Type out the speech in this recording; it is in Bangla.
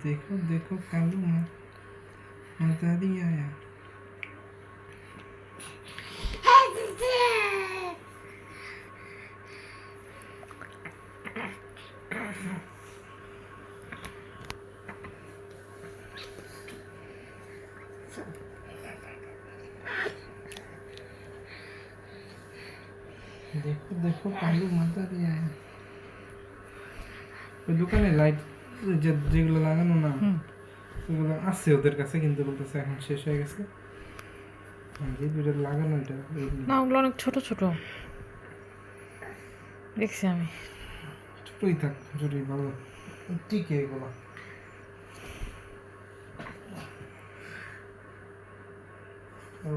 देखो देखो कालू मजा दिया यार। देखो देखो कालू मजा दिया है। ওই দোকানে লাইট যেগুলো লাগানো না ওগুলো আছে ওদের কাছে, কিন্তু বলতেছে এখন শেষ হয়ে গেছে। যে দুটো লাগানো এটা না, ওগুলো অনেক ছোট ছোট দেখছি আমি। ছোটই থাক, ছোটই ভালো, টিকে এগুলো। ও